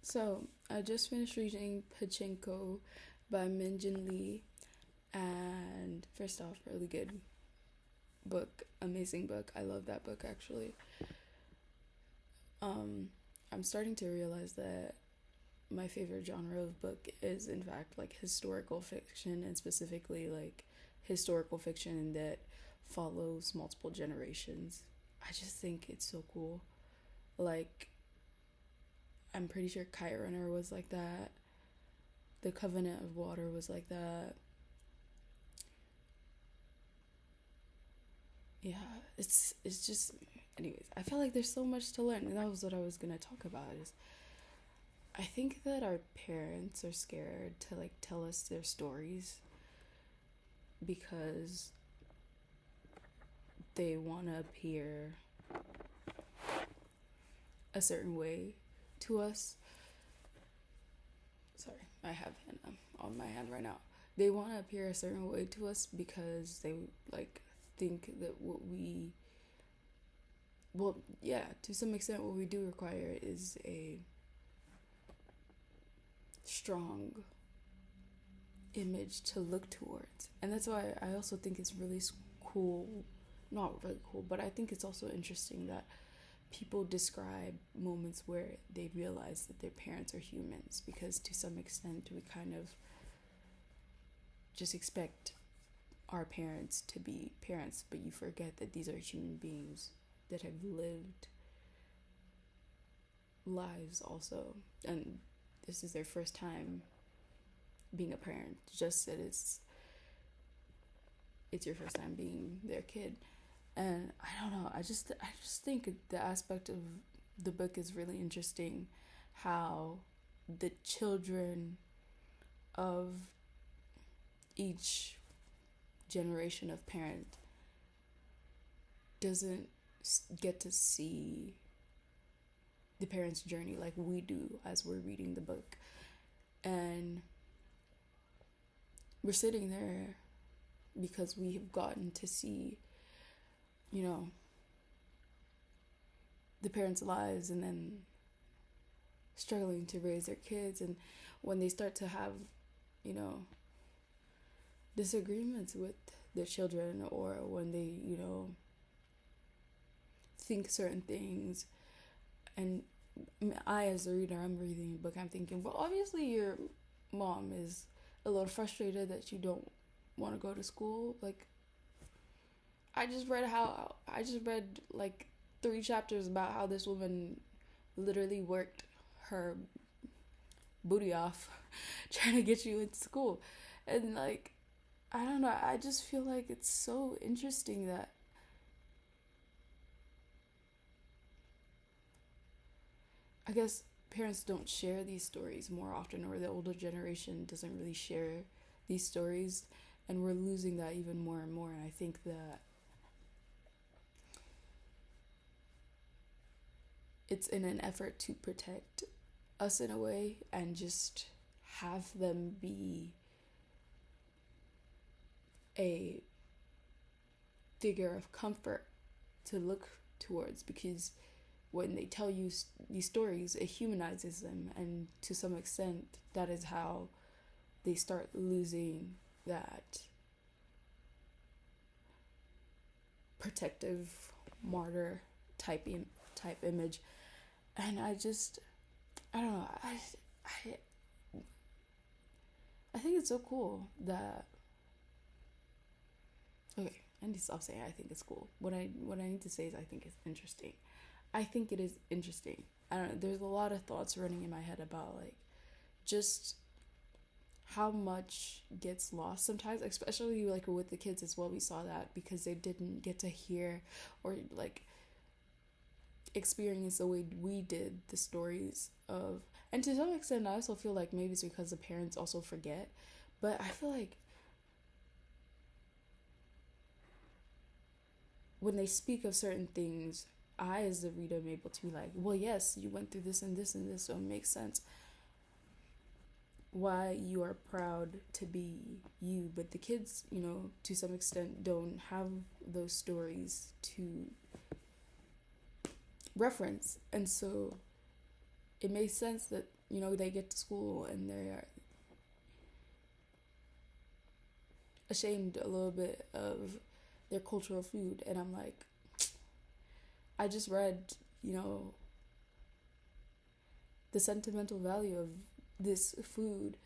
So, I just finished reading Pachinko by Min Jin Lee, and first off, really good book, amazing book. I love that book actually. Um, I'm starting to realize that my favorite genre of book is in fact like historical fiction, and specifically like historical fiction that follows multiple generations. I just think it's so cool. Like, I'm pretty sure Kite Runner was like that. The Covenant of Water was like that. Yeah, it's just, anyways, I feel like there's so much to learn, and that was what I was gonna talk about. Is I think that our parents are scared to like tell us their stories because they want to appear a certain way to us. Sorry, I have henna on my hand right now. They want to appear a certain way to us because they like think that what we, well, yeah, to some extent, what we do require is a strong image to look towards. And that's why I also think it's really cool, not really cool, but I think it's also interesting that people describe moments where they realize that their parents are humans, because to some extent we kind of just expect our parents to be parents, but you forget that these are human beings that have lived lives also, and this is their first time being a parent, just that it's your first time being their kid. And I don't know, I just think the aspect of the book is really interesting, how the children of each generation of parent doesn't get to see the parents' journey like we do as we're reading the book. And we're sitting there because we have gotten to see, you know, the parents' lives, and then struggling to raise their kids. And when they start to have, you know, disagreements with their children, or when they, think certain things. And I, as a reader, I'm reading a book, I'm thinking, well, obviously your mom is a little frustrated that you don't want to go to school. Like, I just read like 3 chapters about how this woman literally worked her booty off trying to get you into school. And like, I don't know, I just feel like it's so interesting that I guess parents don't share these stories more often, or the older generation doesn't really share these stories, and we're losing that even more and more. And I think that it's in an effort to protect us in a way, and just have them be a figure of comfort to look towards, because when they tell you these stories, it humanizes them, and to some extent that is how they start losing that protective martyr type image. And I don't know, I I think it's so cool that, okay, I need to stop saying I think it's cool. What I need to say is I think it's interesting. I think it is interesting. I don't know, there's a lot of thoughts running in my head about like just how much gets lost sometimes, especially like with the kids as well. We saw that because they didn't get to hear or like experience the way we did the stories of, and to some extent I also feel like maybe it's because the parents also forget, but I feel like when they speak of certain things, I as the reader am able to be like, well, yes, you went through this and this and this, so it makes sense why you are proud to be you. But the kids, to some extent don't have those stories to reference. And so it makes sense that they get to school and they're ashamed a little bit of their cultural food. And I'm like, I just read, you know, the sentimental value of this food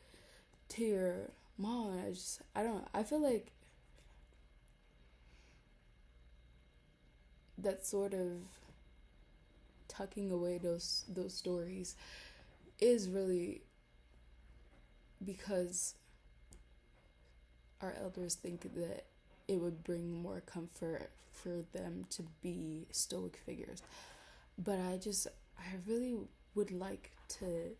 to your mom. And I don't know. I feel like that sort of tucking away those stories is really because our elders think that it would bring more comfort for them to be stoic figures. But I really would like to.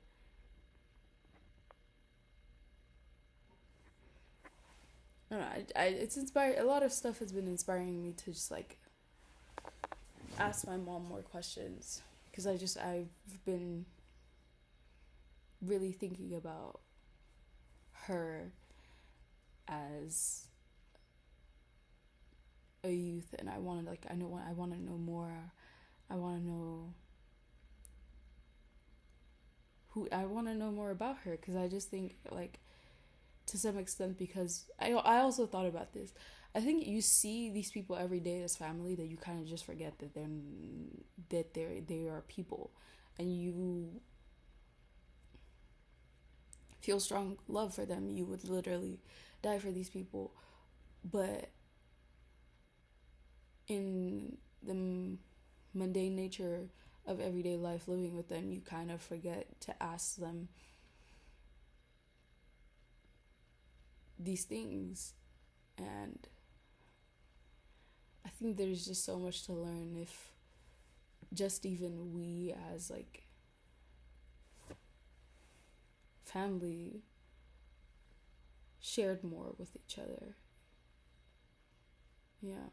I don't know. It's inspired. A lot of stuff has been inspiring me to just like ask my mom more questions because I've been really thinking about her as a youth, and I want to I want to know more. I want to know I want to know more about her because I just think like to some extent because I also thought about this. I think you see these people every day as family that you kind of just forget that they are people, and you feel strong love for them. You would literally die for these people, but in the mundane nature of everyday life living with them, you kind of forget to ask them these things. And I think there's just so much to learn if just even we as like family shared more with each other. Yeah.